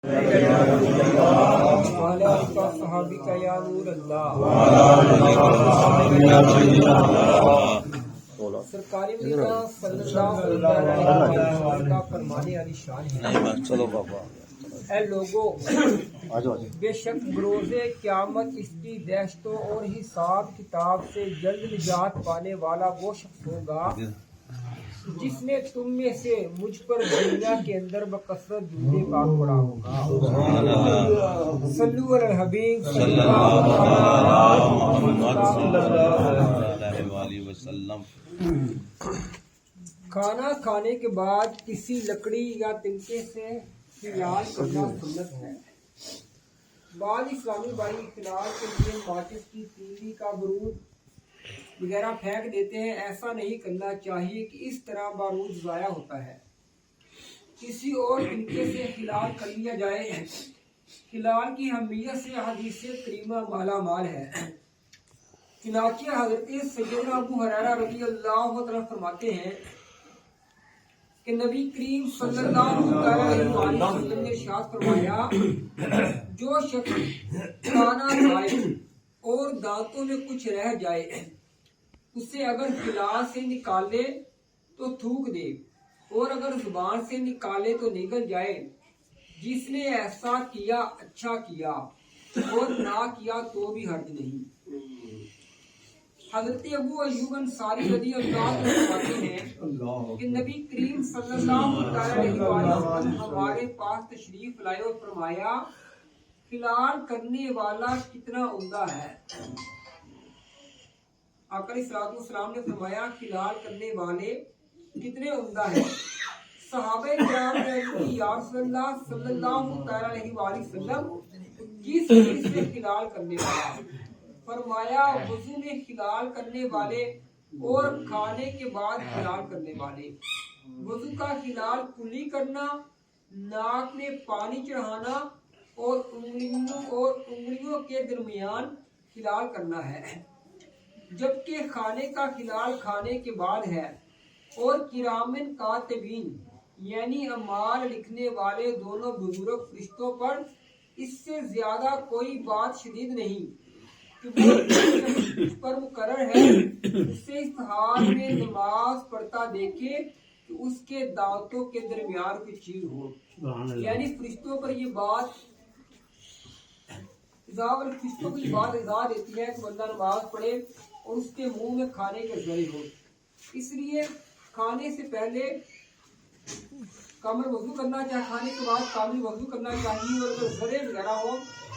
صحابی یا نور اللہ سرکار مدینہ صلی اللہ علیہ وسلم کا فرمانے علی شان ہے، اے لوگو بے شک بروز قیامت اس کی دہشتوں اور حساب کتاب سے جلد نجات پانے والا وہ شخص ہوگا جس نے تم میں سے مجھ پر دنیا کے اندر بکثرت درود پاک پڑھا ہوگا۔ صلو علی الحبیب صلی اللہ علیہ وسلم۔ کھانا کھانے کے بعد کسی لکڑی یا تنکے سے خلال کرنا سنت ہے۔ بعض اسلامی بھائی خلال کے لیے ماچس کی تیلی کا بارود وغیرہ پھینک دیتے ہیں، ایسا نہیں کرنا چاہیے کہ اس طرح بارود ضائع ہوتا ہے۔ کسی اور طریقے سے خلال کر لیا جائے۔ خلال کی اہمیت سے حدیث کریمہ مالا مال ہے۔ چنانچہ حضرت سیدنا ابو ہریرہ رضی اللہ عنہ فرماتے ہیں کہ نبی کریم صلی اللہ علیہ وسلم نے ارشاد فرمایا، جو شخص کھانا کھائے اور دانتوں میں کچھ رہ جائے اسے اگر خلا سے نکالے تو تھوک دے اور اگر زبان سے نکالے تو نگل جائے۔ جس نے ایسا کیا اچھا کیا اور نہ کیا تو بھی حرج نہیں۔ حضرت ابو ایوب انصاری رضی اللہ عنہ فرماتے ہیں کہ نبی کریم صلی اللہ علیہ وسلم ہمارے پاس تشریف لائے اور فرمایا، خلال کرنے والا کتنا عمدہ ہے۔ آقا علیہ السلام نے فرمایا، خلال کرنے والے کتنے عمدہ ہیں۔ صحابہ کرام نے یا رسول اللہ صلی اللہ علیہ وسلم کس چیز سے خلال کرنے والا؟ فرمایا، وضو میں خلال کرنے والے اور کھانے کے بعد خلال کرنے والے۔ وضو کا خلال کلی کرنا، ناک میں پانی چڑھانا اور انگلیوں کے درمیان خلال کرنا ہے، جبکہ کھانے کا خلال کھانے کے بعد ہے۔ اور کرامن کاتبین یعنی اعمال لکھنے والے دونوں بزرگ فرشتوں پر اس سے زیادہ کوئی بات شدید نہیں کہ وہ اس پر مقرر ہے اسے استحال میں نماز پڑھتا دیکھے کہ اس کے دانتوں کے درمیان کوئی چیز ہو۔ یعنی فرشتوں پر یہ بات اضا دیتی ہے کہ بندہ نماز پڑھے اور اس کے منہ میں کھانے کے ذرے ہو۔ اس لیے کھانے سے پہلے کامل وضو کرنا چاہیے، کھانے کے بعد کامل وضو کرنا چاہیے، اور اگر ذرے وغیرہ ہو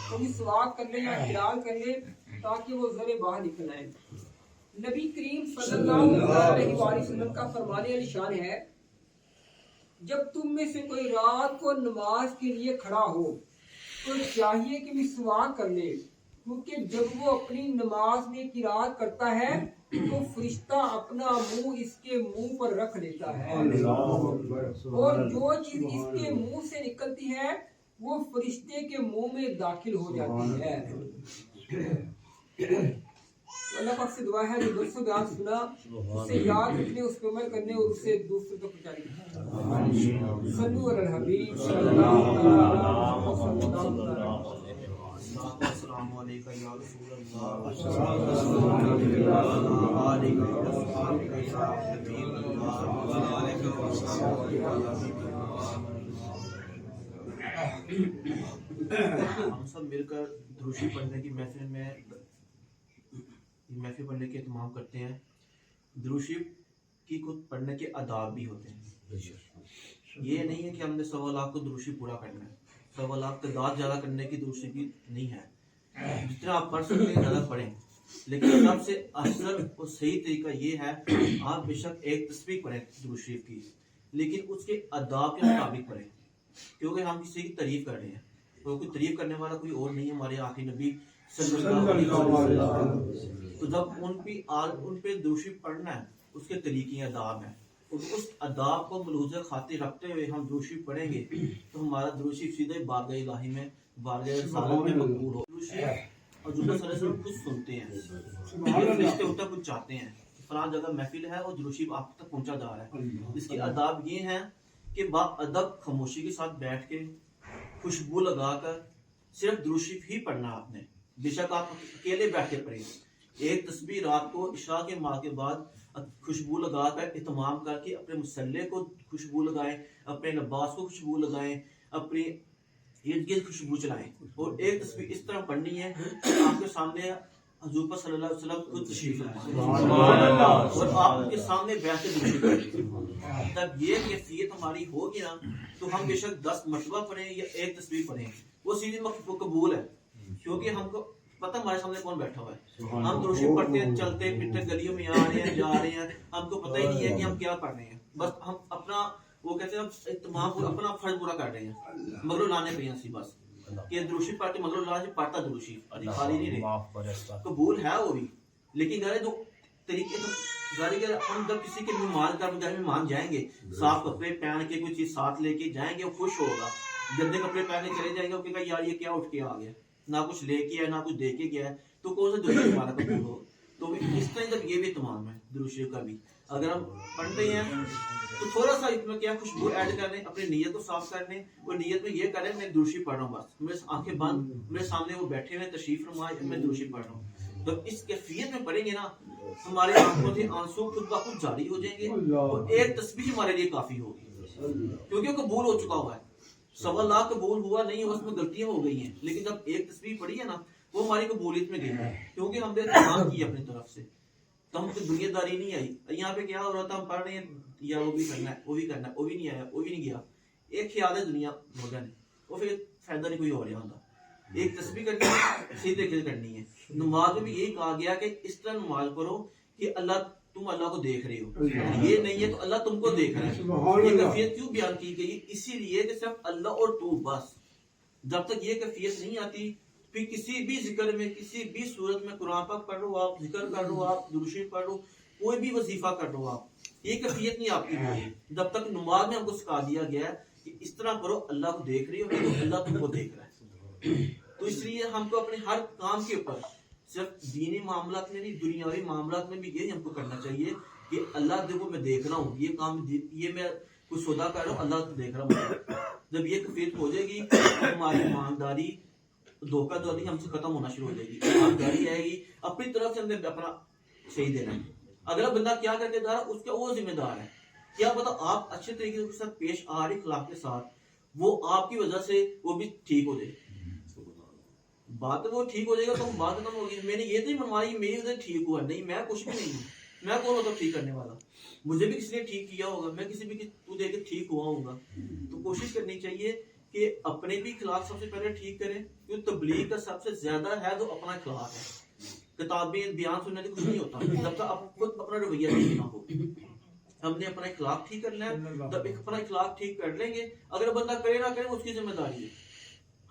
تو بھی سواک کر لے یا خلال کر لے تاکہ وہ ذرے باہر نکل آئے۔ نبی کریم صلی اللہ علیہ وسلم کا فرمانے علی شان ہے، جب تم میں سے کوئی رات کو نماز کے لیے کھڑا ہو تو چاہیے کہ مسواک کر لے، کیونکہ جب وہ اپنی نماز میں قرات کرتا ہے تو فرشتہ اپنا منہ اس کے منہ پر رکھ لیتا ہے، اور جو چیز اس کے منہ سے نکلتی ہے وہ فرشتے کے منہ میں داخل ہو جاتی ہے۔ اللہ پاک سے دعا ہے جو درس و بیان سنا اسے یاد رکھنے، اس پہ عمل کرنے اور اسے دوسروں تک پہنچانے۔ صلو علی الحبیب صلی اللہ علیہ وسلم۔ السلام علیکم یا رسول اللہ، ہم سب مل کر دروشی پڑھنے کی محفل پڑھنے کے اہتمام کرتے ہیں۔ دروشی کی کچھ پڑھنے کے آداب بھی ہوتے ہیں۔ یہ نہیں ہے کہ ہم نے 1.25 لاکھ کو دروشی پورا کرنا ہے، 1.25 لاکھ تعداد زیادہ کرنے کی دروشی بھی نہیں ہے۔ جتنا آپ پڑھ سکتے ہیں زیادہ پڑھیں، لیکن سب سے اصل اور صحیح طریقہ یہ ہے آپ بے شک ایک تسبیح پڑھیں درود شریف کی، لیکن اس کے آداب کے مطابق پڑھیں، کیونکہ ہم کسی کی تعریف کر رہے ہیں، کوئی تعریف کرنے والا کوئی اور نہیں ہے، ہمارے آخری نبی صلی اللہ علیہ وسلم۔ تو جب ان پہ درود شریف پڑھنا ہے اس کے طریقے آداب ہیں، اور اس آداب کو ملحوظ خاطر رکھتے ہوئے ہم درود شریف پڑھیں گے تو ہمارا درود شریف سیدھے بارگاہ الہی میں، بارگاہ رسالت میں مقبول ہو۔ درود شریف اور جو صلی اللہ علیہ وسلم خود سنتے ہیں، فرشتے ان تک کچھ چاہتے ہیں، فلاں جگہ محفل ہے اور درود شریف آپ تک پہنچا جا رہا ہے۔ اس کے آداب یہ ہیں کہ با ادب خاموشی کے ساتھ بیٹھ کے खुशबू लगाकर सिर्फ दुरूद शरीफ ही पढ़ना आपने। बेशक आप अकेले बैठे पढ़ें, एक तस्बीह रात को इशा के माँ के बाद खुशबू लगाकर इत्माम करके अपने मुसल्ले को खुशबू लगाएं, अपने लिबास को खुशबू लगाएं, अपने इर्द गिर्द खुशबू चलाएं। और एक तस्बीह इस तरह पढ़नी है कि आपके सामने हुजूर पाक सल्लल्लाहु अलैहि वसल्लम खुद तशरीफ लाए और आपके सामने बैठ के तब ये कैफियत हमारी होगी ना, तो हम बेशक 10 मरतबा पढ़ें या एक तस्बीह पढ़ें, वो सीधी कबूल है, क्योंकि हमको पता हमारे सामने कौन बैठा हुआ है। हम दुरूद शरीफ पढ़ते हैं, चलते फिरते गलियों में आ रहे हैं, जा रहे हैं, हमको पता ही नहीं है कि हम क्या पढ़ रहे हैं। बस हम अपना वो कहते हैं तमाम अपना फर्ज पूरा कर रहे हैं, मगरो लाने पे सी बस कि दुरूद शरीफ पढ़ के मगरो ला पढ़ता दुरूद शरीफ खाली नहीं रहे, कबूल है वो भी। लेकिन यार जो तरीके तो जारी के हम जब किसी के मेहमान का घर में मान जाएंगे, साफ कपड़े पहन के कोई चीज साथ लेके जाएंगे, वो खुश होगा। गंदे कपड़े पहन के चले जाएंगे, वो कहेगा यार ये क्या उठ के आ गया, ना कुछ लेके आया ना कुछ दे के गया है, तो कौन सा दुरूद शरीफ हमारा कबूल हो। तो इस तरह जब ये भी तमाम है दुरूद शरीफ का भी, अगर हम पढ़ रहे हैं तो थोड़ा सा इसमें क्या खुशबू ऐड करने, अपनी नीयत को साफ करने, और नीयत में ये करें मैं दुरूद शरीफ पढ़ रहा हूँ, बस मेरे आंखें बंद, मेरे सामने वो बैठे हुए तशरीफ फरमाए, मैं दुरूद शरीफ पढ़ रहा हूँ। जब इस कैफियत में पढ़ेंगे ना, हमारे आंखों से आंसू खुद ब खुद जारी हो जाएंगे, और एक तस्बीह हमारे लिए काफी होगी, क्योंकि वो कबूल हो चुका हुआ है। 1.25 लाख कबूल हुआ नहीं, उसमें गलतियां हो गई हैं, लेकिन जब एक तस्बीह पढ़ी है ना, वो हमारी कबूलियत में गई है, क्योंकि हमने काम किया अपनी तरफ से, तो हमको दुनियादारी नहीं आई। यहाँ पे क्या हो रहा था, हम पढ़ रहे हैं या वो भी करना है, वो भी करना है, वो भी नहीं आया, वो भी नहीं गया, एक ख्याल है दुनिया भोजन, वो फिर फायदा नहीं कोई हो रहा होता। एक तस्बीह करनी है, सीधे तरीके से करनी है। नमाज में भी यही कहा गया कि इस तरह नमाज पढ़ो कि अल्लाह तुम अल्लाह को देख रहे हो, ये नहीं है तो अल्लाह तुमको देख रहा है। ये कैफियत क्यों बयान की गई, इसीलिए कि सिर्फ अल्लाह और तू बस। जब तक ये कैफियत नहीं आती, फिर किसी भी जिक्र में, किसी भी सूरत में कुरान पाक पढ़ लो आप, जिक्र कर लो आप, दुरूद शरीफ पढ़ लो, कोई भी वजीफा कर लो आप, ये कैफियत नहीं आपकी होगी जब तक नमाज में हमको सिखा दिया गया है कि इस तरह करो, अल्लाह को देख रही हो तो अल्लाह तुमको देख रहा है। तो इसलिए हमको अपने हर काम के ऊपर, सिर्फ दीनी मामलात में नहीं, दुनियावी मामलात में भी यही हमको करना चाहिए कि अल्लाह देखो मैं देख रहा हूँ, ये काम, ये मैं कुछ सौदा कर रहा हूँ, अल्लाह तो देख रहा हूँ। जब ये कैफियत हो जाएगी, हमारी ईमानदारी, धोखाधड़ी हमसे खत्म होना शुरू हो जाएगी, ईमानदारी आएगी, अपनी तरफ से हमने अपना सही देना है। अगला बंदा क्या करके जा रहा है, उसका वो जिम्मेदार है। क्या पता आप अच्छे तरीके से पेश आ रहे अखलाक के साथ, वो आपकी वजह से वो भी ठीक हो जाए, बात वो ठीक हो जाएगा, तो बात खत्म होगी। मैंने ये नहीं मनवाई मेरी वजह ठीक हुआ, नहीं, मैं कुछ भी नहीं हूँ, मैं कौन होता ठीक करने वाला, मुझे भी किसी ने ठीक किया होगा, मैं किसी भी तू देख के ठीक हुआ होगा। तो कोशिश करनी चाहिए कि अपने भी अखलाक सबसे पहले ठीक करें, क्योंकि तबलीग का सबसे ज्यादा है तो अपना अखलाक है। किताबें बयान सुनने से कुछ नहीं होता जब तक आप खुद अपना रवैया ठीक ना हो। हमने अपना इखलाक ठीक करना है, जब अपना इखलाक ठीक कर लेंगे, अगर बंदा करे ना करे उसकी जिम्मेदारी है,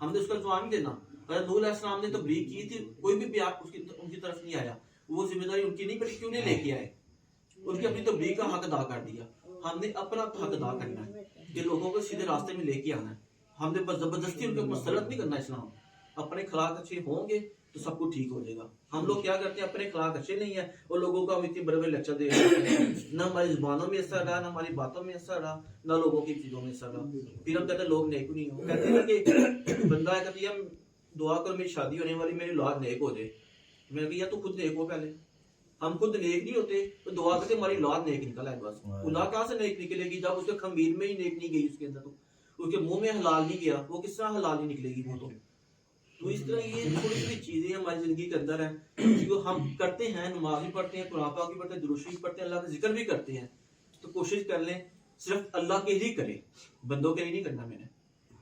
हमने उसका जवाब नहीं देना। अगर नूह अलैहिस्सलाम ने तबलीग की थी, कोई भी बयान उनकी तरफ नहीं आया, वो जिम्मेदारी उनकी नहीं पड़ी, क्यों नहीं लेके आए, उनकी अपनी तबलीग का हक अदा कर दिया। हमने अपना हक अदा करना है कि लोगों को सीधे रास्ते में लेके आना है, हमने बस जबरदस्ती उनके मसलत नहीं करना। इस्लाम अपने अखलाक अच्छे होंगे तो सब कुछ ठीक हो जाएगा। हम लोग क्या करते हैं, अपने अखलाक अच्छे नहीं है और लोगों को हम इतनी बड़े बड़े लेक्चर दे रहे हैं, ना हमारी जुबानों में असर रहा, ना हमारी बातों में असर रहा, ना लोगों की चीजों में असर रहा। फिर हम कहते हैं लोग नेक नहीं हो, कहते हैं कि बंदा है कहती है दुआ करो मेरी शादी होने वाली, मेरी औलाद नेक हो जाए। मैं कहा तू खुद नेक हो, पहले हम खुद नेक नहीं होते तो दुआ करते हमारी औलाद नेक निकल है। बस औलाद कहाँ से नेक निकलेगी जब उसके खमीर में ही नेक नहीं गई, उसके अंदर तो उसके मुंह में हलाल नहीं गया, वो किस तरह हलाल नहीं निकलेगी वो तो इस तरह ये थोड़ी सी चीजें हमारी जिंदगी के अंदर है जो हम करते हैं, नमाज भी पढ़ते हैं, कुरान पाक भी पढ़ते हैं, दुरूद शरीफ पढ़ते हैं, अल्लाह का जिक्र भी करते हैं, तो कोशिश कर लें सिर्फ अल्लाह के लिए करें, बंदों के लिए नहीं करना। मैंने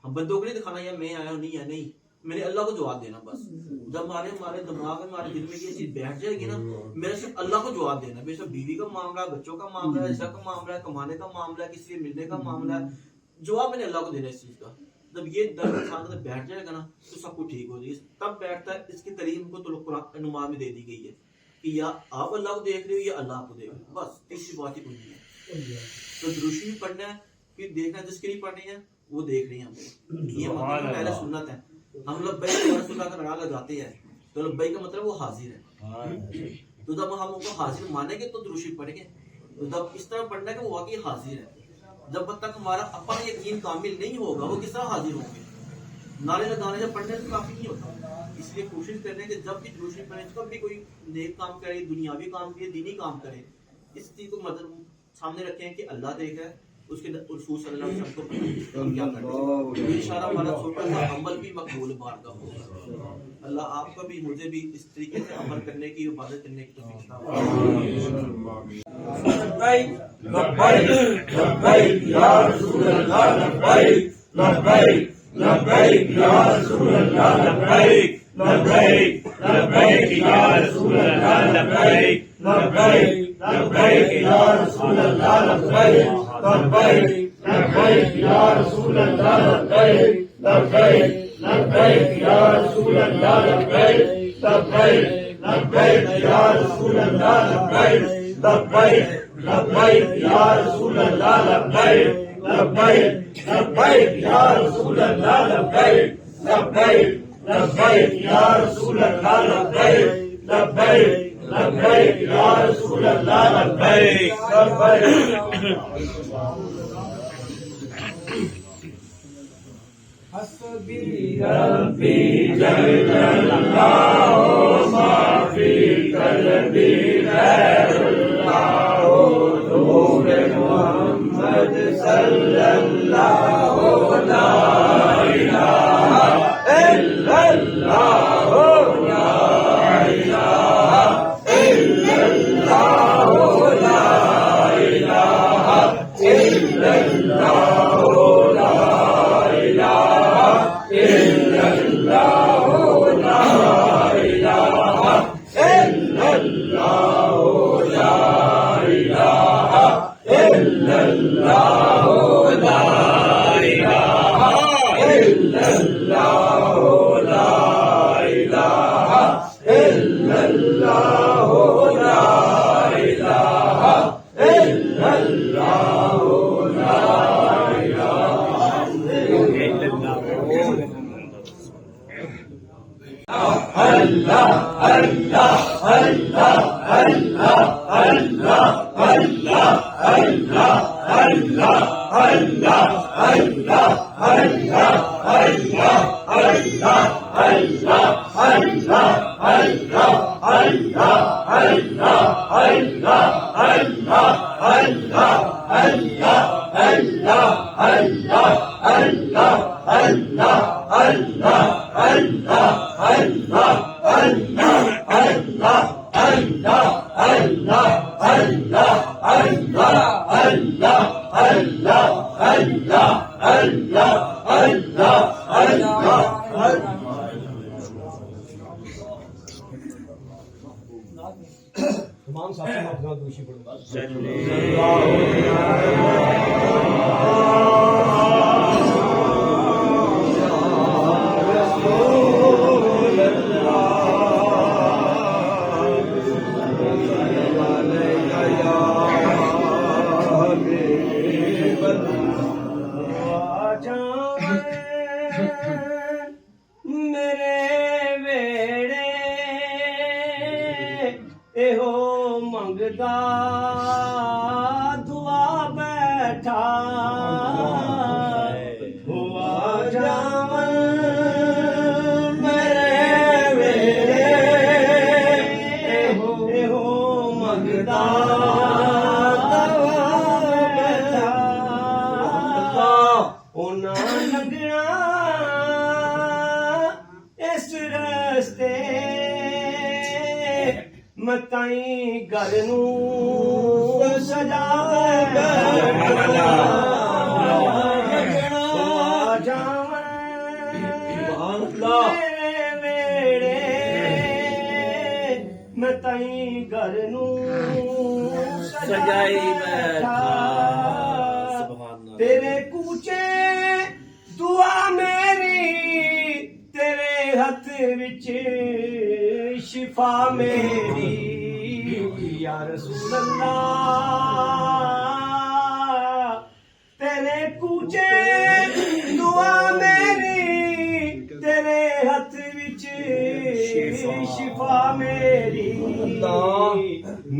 हम बंदों को नहीं दिखाना या मैं आया नहीं है, नहीं, मैंने अल्लाह को जवाब देना बस। जब हमारे दिमाग में, हमारे दिल में ये चीज बैठ जाएगी ना, मेरे सिर्फ अल्लाह को जवाब देना। बेशक बीवी का मामला, बच्चों का मामला है, रिज़्क़ का मामला है, कमाने का मामला है, किसी से मिलने का मामला है, जवाब मैंने अल्लाह को देना इस चीज का। जब ये दर्द इंसान से बैठ जाएगा ना तो सब कुछ ठीक हो जाएगी। तब बैठता है, इसकी तालीम को तो कुरान नुमा में दे दी गई है कि या आप अल्लाह को देख रहे हो या अल्लाह को देख रहे हो, बस तीसरी बात ही कोई नहीं है। तो दुरूद शरीफ पढ़ना है, फिर देखना जिसके लिए पढ़नी है वो देख रही है हमें, ये मतलब पहले सुन्नत है। हम लब्बैक व रसूलल्लाह का नारा लगाते हैं तो लब्बैक का मतलब वो हाजिर है। तो जब हम उनको हाजिर मानेंगे तो दुरूद शरीफ पढ़ेंगे। तो जब इस तरह पढ़ना है कि वो वाकई हाजिर है, जब तक हमारा अपना यकीन कामिल नहीं होगा वो किस तरह हाजिर होंगे। نالے کا دانے جب پڑھنے سے کافی نہیں ہوتا، اس لیے کوشش کریں کہ جب بھی دروشی پڑھیں جب بھی کوئی نیک کام کرے، دنیاوی کام کرے، دینی کام کرے، اس چیز کو سامنے رکھیں کہ اللہ دیکھ ہے، اس کے رسول صلی اللہ علیہ وسلم کو پتہ ہے ہم کیا کرتے ہیں، انشاءاللہ ہمارا چھوٹا سا عمل بھی مقبول بارگاہ ہوگا۔ اللہ آپ کا بھی مجھے بھی اس طریقے سے عمل کرنے کی، عبادت کرنے کی توفیق عطا فرمائے۔ لبیک لبیک لبیک یا رسول اللہ لبیک لبیک لبیک یا رسول اللہ لبیک لبیک لبیک یا رسول اللہ لبیک لبیک لبیک یا رسول اللہ لبیک لبیک لبیک یا رسول اللہ لبیک لبیک لبیک یا رسول اللہ لبیک لبیک لبیک یا رسول اللہ لبیک لبیک لبیک یا رسول اللہ لبیک لبیک لبیک یا رسول اللہ لبیک لبیک لبیک یا رسول اللہ لبیک لبیک لبیک یا رسول اللہ لبیک لبیک۔ حسبی ربی جل اللہ ما فی قلبی غیر اللہ نور محمد صلی اللہ لا الہ الا اللہ لا الہ الا اللہ لا الہ الا اللہ تمام ساتھی اپنا دوشی پڑھوں دعا بیٹھا ہوا جاون میرے ویڑے ہو مگدا دعا بیٹھا انہاں لگنا اس رستے متائیں گھر نوں سجا ویڑے متائیں گھر نوں سجائی بیٹھا تیرے کوچے دعا میری تیرے ہاتھ وچ شفا میری یا رسول اللہ تیرے کوچے دعا میری تیرے ہاتھ وچ شفا میری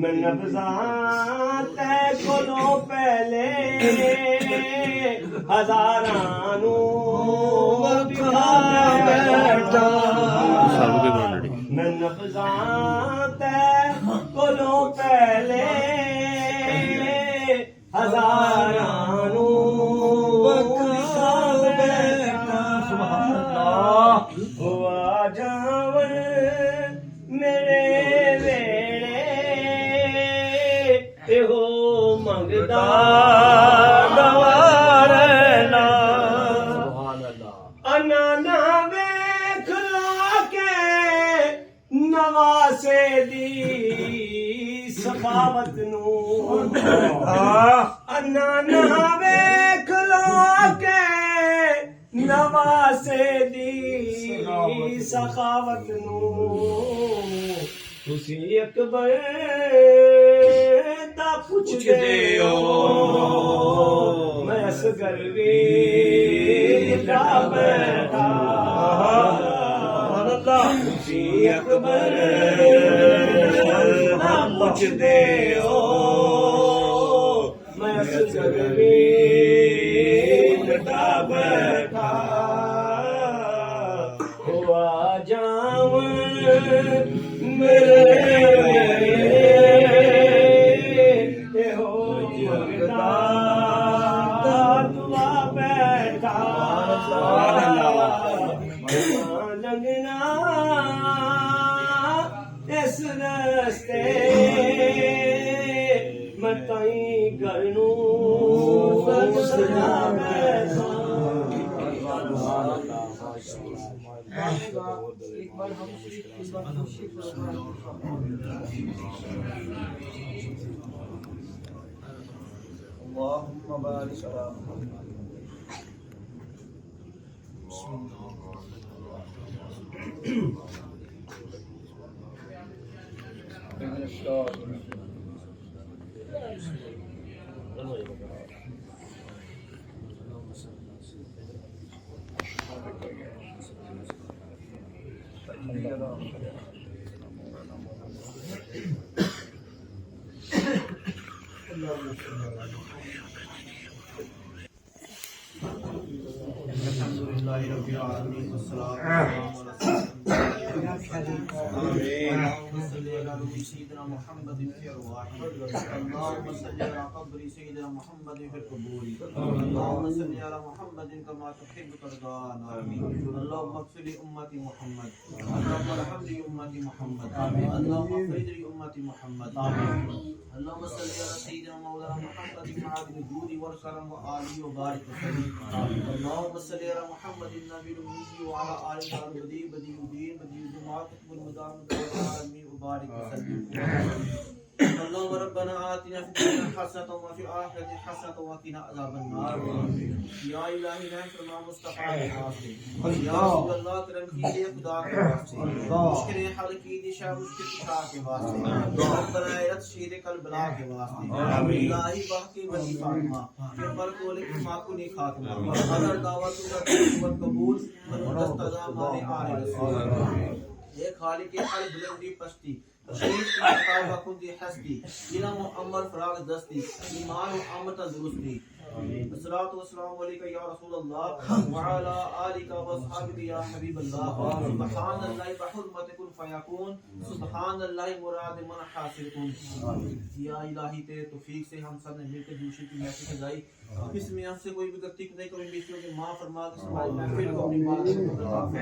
میں نبضاں تے کولوں پہلے ہزاراں نوں بیٹا میں نبضاں تے کولوں پہلے ہزاراں نوں وکھا بیٹا سبحان اللہ ہوا جاون میرے ویڑے ایہو منگدا گوارنا انانا ویکھ لا کے نواسے دی سخاوت نوں انانا ویکھ لا کے نواسے دی سخاوت نوں تسی اکبر دا پوچھ دے ہو میں اصغر ویکھا بیٹھا تسی اکبر دا پوچھ دے ہو میں اصغر ویکھا بیٹھا ہوا جاون میرے لگنا اس رستے میں تائیں گھر نوں سجا بیٹھا ایک بار ہم اللهم بارك على محمد الحمد لله رب العالمين والصلاة والسلام اللهم صل على سيدنا محمد في الأرواح اللهم صل على قبر سيدنا محمد في القبور اللهم صل على محمد كما تحب ترضى اللهم اغفر لأمة محمد اللهم ارحم لأمة محمد اللهم اغفر لأمة محمد اللهم صل على سيدنا مولانا محمد معادن الجود والكرم وآله وبارك وسلم اللهم صل على محمد النبي الأمي وعلى آله البديع بديع الدين بديع الجماعة والمدام العالمين وبارك وسلم اللهم ربنا آتنا في الدنيا حسنة وفي الآخرة حسنة وقنا عذاب النار یا الہی رحم فرما مصطفیٰ کے واسطے یا رسول اللہ کرم کیجیے خدا کے واسطے مشکل حل کیجیے مشکل کشا کے واسطے ربنا رت شیر کربلا کے واسطے الہی باقی ولی فاطمہ کے پر کول ما کو نہیں خاتمہ اگر دعوت کا قبول مستضا مانے آنے رسول یہ خالق حل بلندی پستی شریف کی کتاب خودی ہستی علم و عمل فراغ دستی ایمان و عمل درستی الصلاۃ والسلام علیکہ یا رسول اللہ وعلی آلک و اصحابک یا حبیب اللہ سبحان اللہ بحرمت کن فیکون سبحان اللہ مراد من حاصل کن یا الہی تیرے توفیق سے ہم سب نے مل کر دوسری کی محفل سجائی اس میں ہم سے کوئی بھی غلطی نہیں کریں بیچوں کے معاف فرما کے ہماری محفل کو اپنی بات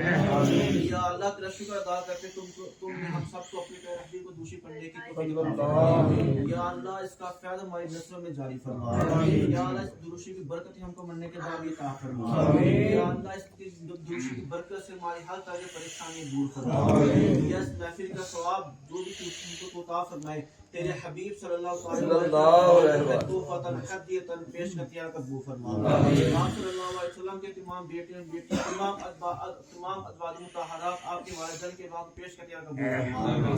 یا اللہ تیرا شکر ادا کرتے تم نے ہم سب کو اپنے پیارے حبیب کو دوسری پڑھنے کی توفیق عطا یا اللہ اس کا فیض ہماری نسلوں میں جاری فرما یا اللہ اس دروشی کی برکت ہم کو مرنے کے بعد عطا فرما یا اللہ اس کی دروشی کی برکت سے ہماری ہر طرح کی پریشانی دور فرما یا اس محفل کا ثواب جو بھی تو کو عطا فرمائے تیرے حبیب صلی اللہ علیہ وسلم توفۃ ہدیۃ پیش کیا قبول فرما آپ صلی اللہ علیہ وسلم کے تمام بیٹے تمام ازواج مطہرات آپ کے والدین کے بعد پیش کیا قبول فرما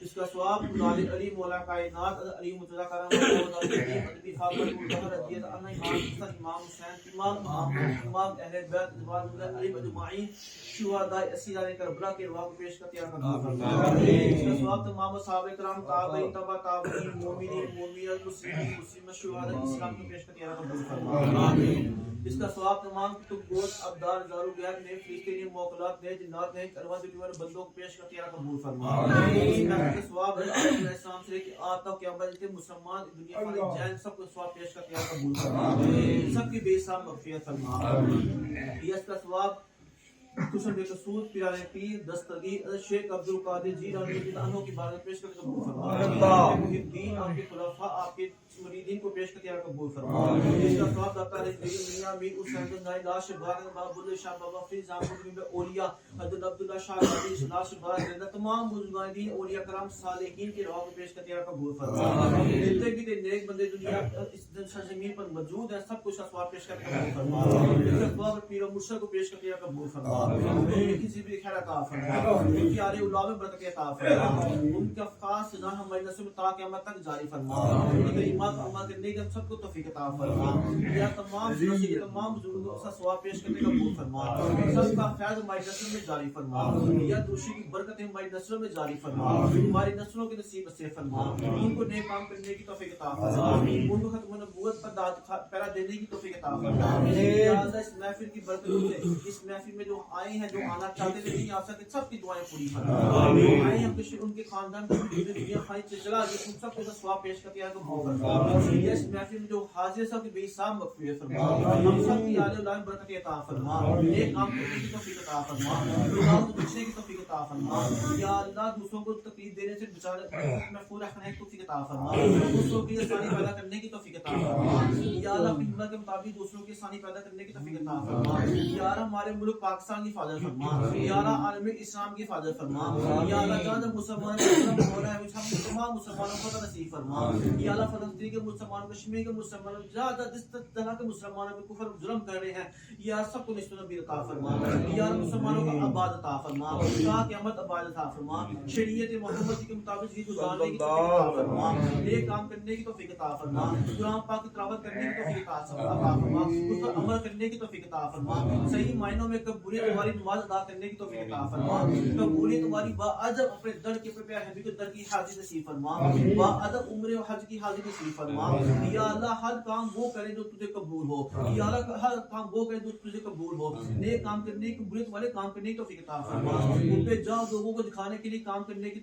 اس کا ثواب خدای علی مولا کائنات علی متضی کرم ادبی فاضل مظہر ہدیۃ امام حسین تمام اہل بیت ازواج علی اجمعین شہداء اسیران کربلا کے بعد پیش کیا قبول فرما اس کا ثواب تمام صحابہ کرام تابعین तलबा ताबीन मोमिनीन मोमिनत मुस्लिमीन मुस्लिमत शुहदा इस्लाम को पेश करके अल्लाह कबूल फरमा आमीन। इसका सवाब तमाम कुतुब गोश अब्दाल जारू गैर ने फरिश्ते ने मौकलात ने जिन्नात ने करवा देने वाले बंदों को पेश करके अल्लाह कबूल फरमा आमीन। इसका सवाब अलैहिस्सलाम से कि आता क़यामत के मुसलमान दुनिया वाले जैन सबको सवाब पेश करके अल्लाह कबूल फरमा आमीन। सबकी बेहिसाब मग़फ़िरत फरमा आमीन। इसका सवाब कुशन बेकसूर पिराने पीर दस्तगीर शेख अब्दुल कादिर जीलानी जिन्हों की बात पेश करके कबूल फरमा अल्लाह मुहिद्दीन आपके खुलाफा आपके मुरीदीन को पेश करके कबूल फरमा इसका सवाब दाता है मियां मीर हुसैन bin नाई लाश बाग बाबुल शाह बाबा फरीद जामुन में औलिया हजरत अब्दुल्ला शाह अली लाश बाग जिंदा तमाम बुजुर्गान दीन औलिया करम सालिहीन के रौब पेश करके कबूल फरमा जितने भी नेक बंदे दुनिया इस सरजमीन पर मौजूद हैं सब कुछ सवाब पेश करके कबूल फरमा इसका सवाब पीर मुर्शिद को पेश करके कबूल फरमा किसी भी खैर अता फरमा उनकी आले उलाम में बरकत अता फरमा उनका खास जान हमारी नस्ल में ता क़यामत तक जारी फरमा उनके ईमान पर अमल करने की हम सबको तौफीक अता फरमा या तमाम तमाम बुजुर्गों का सवाब पेश करने का कबूल फरमा सबका फैज़ हमारी नस्ल में जारी फरमा या दूसरी की बरकत हमारी नस्लों में जारी फरमा हमारी नस्लों के नसीब से फरमा उनको नेक काम करने की तौफीक अता फरमा उनको खत्म नबूवत पर दाद पहरा देने की तौफीक अता फरमा या अल्लाह इस महफिल की बरकत से इस महफिल में जो आए हैं जो आना चाहते थे नहीं आ सकते सबकी दुआएं पूरी फरमा आए हम उनके खानदान की दुनिया खाई से चला गई उन सबको सवाब पेश करके आगे फरमा इस महफिल में जो हाजिर सब की बेहिसाब मग़फ़िरत फरमा हम सब की आले औलाद बरकत अता फरमा नेक काम करने की तौफीक अता फरमा गुनाहों से बचने की तौफीक अता फरमा या अल्लाह दूसरों को तकलीफ देने से बचाने महफूज रखने की तौफीक अता फरमा दूसरों की आसानी पैदा करने की तौफीक अता फरमा या अल्लाह अपनी हिम्मत के मुताबिक दूसरों की आसानी पैदा करने की तौफीक अता फरमा या हमारे मुल्क पाकिस्तान की हिफाजत फरमा या अल्लाह आलम इस्लाम की हिफाजत फरमा या अल्लाह जहाँ मुसलमान हो रहा है हम तमाम मुसलमानों को नसीब फरमा या अल्लाह फलस्तीन के मुसलमान कश्मीर के मुसलमान ज्यादा जिस तरह के मुसलमानों में कुफर जुल्म कर रहे हैं या सबको निस्बत नबी अता फरमा या मुसलमानों का आबाद अता फरमा ता क़यामत आबाद अता फरमा शरीयत मोहम्मद के मुताबिक जिंदगी गुजारने की तौफीक अता फरमा नेक काम करने की तौफीक अता फरमा कुरान पाक की तिलावत करने की तौफीक अता फरमा उस पर अमल करने की तौफीक अता फरमा सही मायनों में कबूलियत तुम्हारी नमाज अदा करने की तौफीक अता फरमा कबूलियत तुम्हारी बाअदब अपने दर के पे हबीब के दर की हाजिर नसीब फरमा बाअदब उम्र और हज की हाजिर नसीब फरमा या अल्लाह हर काम वो करे जो तुझे कबूल हो या अल्लाह हर काम वो करे जो तुझे कबूल हो नेक काम करने की कबूलियत वाले काम करने की तौफीक अता फरमा उन पे जाओ लोगों को दिखाने के लिए काम करने की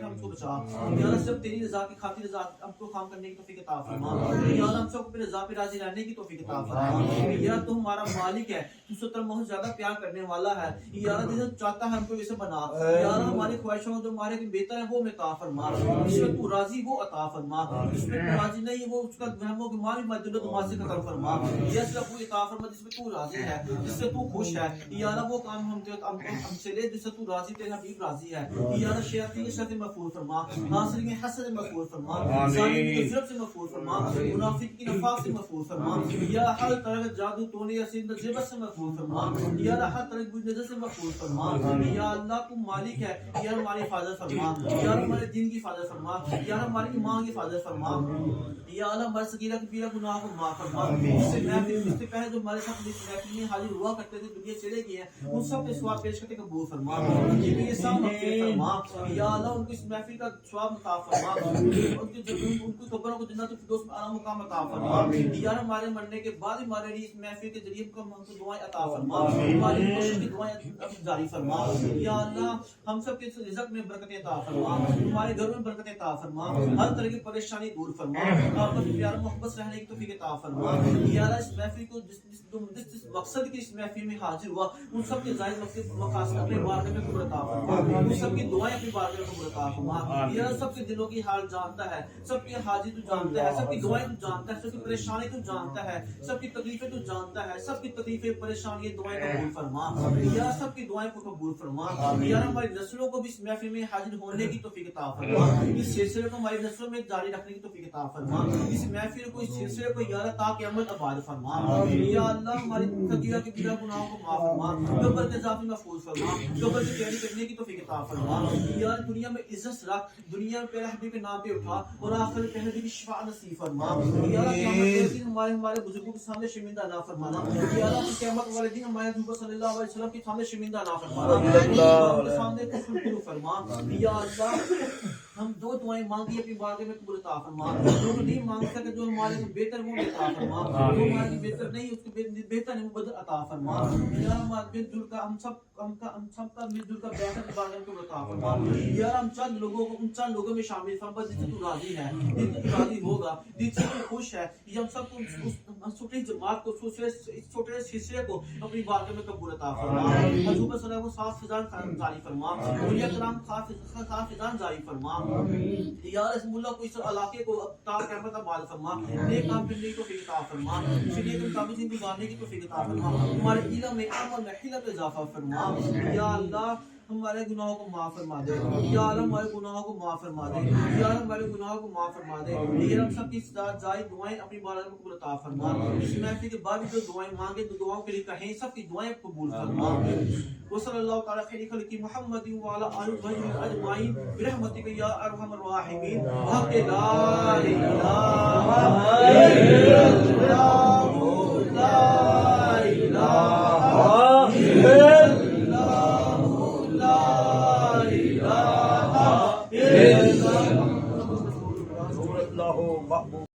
हमको बचा या अल्लाह सब तेरी रजा की खातिर रजा हमको काम करने की तौफीक अता फरमा या अल्लाह हम सब पे रजा पे राजी रहने की तौफीक अता फरमा या तू हमारा मालिक है तू सत्तर बहुत ज्यादा प्यार करने वाला है या अल्लाह जो चाहता है हमको वैसे बना या अल्लाह हमारी ख्वाहिशों जो हमारे बेहतर है वो में अता फरमा जिसमें तू राजी वो अता फरमा जिसमें तू राजी नहीं वो उसका वहमो की मारी मजदूर तुम्हारे से खत्म फरमा या सिर्फ वो अता फरमा जिसमें तू राजी है जिससे तू खुश है या अल्लाह वो काम हमसे ले जिससे तू राजी तेरा हबीब राजी है या अल्लाह शैतानी के शर महफूज फरमा नासिर के हसद से महफूज फरमा जालिम की ज़ुल्म से महफूज फरमा मुनाफिक की नफाक से महफूज फरमा या हर तरह जादू टोने या सिंध ज़िबत से महफूज फरमा या अल्लाह हर तरह बुरी नजर से महफूज फरमा या अल्लाह तू मालिक है या हमारी हिफाजत फरमा या हमारे दिन की हिफाजत फरमा या हमारी ईमान की हिफाजत फरमा या अल्लाह हमारे सगीरा कबीरा गुनाह को माफ फरमा इससे पहले जो हमारे साथ महफिल में हाजिर हुआ करते थे दुनिया चले गए हैं उन सब के सवाब पेश करके कबूल फरमा उनकी भी सब मग़फ़िरत फरमा या अल्लाह उनको इस महफिल का सवाब अता फरमा उनकी कब्रों को जन्नत फिरदौस में आला मुकाम अता फरमा या हमारे मरने के बाद हमारे लिए इस महफिल के जरिए हमको दुआएं अता फरमा हमारी कोशिश की दुआएं जारी फरमा या अल्लाह हम सब के रिज़्क़ में बरकत अता फरमा हमारे घर में बरकत अता फरमा हर तरह की परेशानी दूर फरमा आपका प्यार मोहब्बत रहने की तौफीक अता फरमा या अल्लाह इस महफिल को जिस मकसद के इस महफिल में हाजिर हुआ उन सब के जायज मकासद अपने बारगाह में कबूल अता फरमा उन सब की दुआएं अपनी बारगाह में कबूल अता फरमा या सबके दिलों की हाल जानता है सबकी हाजिर तू जानता है सबकी दुआएं तू जानता है सबकी परेशानी तू जानता है सबकी तकलीफें तू जानता है सबकी तकलीफें परेशानी दुआएं कबूल फरमा या सबकी दुआएं को कबूल फरमा या हमारी नस्लों को भी इस महफिल में हाजिर होने की तौफीक अता फरमा इस सिलसिले को हमारी नस्लों में जारी रखने की तौफीक अता फरमा इस महफिल को इस सिलसिले को या अल्लाह ता क़यामत आबाद फरमा या अल्लाह हमारी सगीरा कबीरा गुनाहों को माफ फरमा कब्र के अज़ाब में महफूज फरमा कब्र की तैयारी करने की तौफीक अता फरमा या दुनिया में इज्जत रख दुनिया में प्यारे हबीब के नाम पे उठा और आखिर में हबीब की शिफा नसीब फरमा या अल्लाह क़यामत के दिन हमारे बुजुर्गों के सामने शर्मिंदा ना फरमाना या अल्लाह क़यामत वाले दिन हमारे नबी सल्लल्लाहु अलैहि वसल्लम के सामने शर्मिंदा ना फरमाना अल्लाह के सामने खुशनुमा फरमा या अल्लाह ہم جو دعائیں مانگی اپنی بارگاہ میں قبول عطا فرما، جو نہیں مانگ سکے جو ہمارے لیے بہتر وہ عطا فرما، جو ہمارے لیے بہتر نہیں اس کو بہتر نہیں بدل عطا فرما، یا ہمارے مل جل کا ہم سب کا مل جل کا بہتر کی بارگاہ میں قبول عطا فرما، یا ہم چند لوگوں کو ان چند لوگوں میں شامل فرما جس سے تو راضی ہے، جس سے تو راضی ہوگا، جس سے تو خوش ہے، یہ ہم سب کو اس چھوٹی جماعت کو اس چھوٹے حصے کو اپنی بارگاہ میں قبول عطا فرما، حضور صلی اللہ علیہ وسلم کو خاص فضان جاری فرما، اولیاء کرام خاص فضان جاری فرما، یا رسول اللہ کو اس علاقے کو تا قیامت آباد فرما، نیک کام کرنے کی توفیق عطا فرما، شریعت کے مطابق زندگی گزارنے کی توفیق عطا فرما، ہمارے علم میں عمل میں حلم میں اضافہ فرما، یا اللہ ہمارے گناہوں کو معاف فرما دے، یا اللہ ہمارے گناہوں کو معاف فرما دے، یا اللہ ہمارے گناہوں کو معاف فرما دے، یا ہم سب کی زائد دعائیں اپنی بارگاہ میں قبول عطا فرما، اس محفل کے بعد جو دعائیں مانگے تو دعاؤں کے لیے کہیں سب کی دعائیں قبول فرما، وصلی اللہ تعالی خیر خلق محمد وعلی آلہ وصحبہ اجمعین برحمتک یا ارحم الراحمین، حق لا الہ الا اللہ لا الہ الا اللہ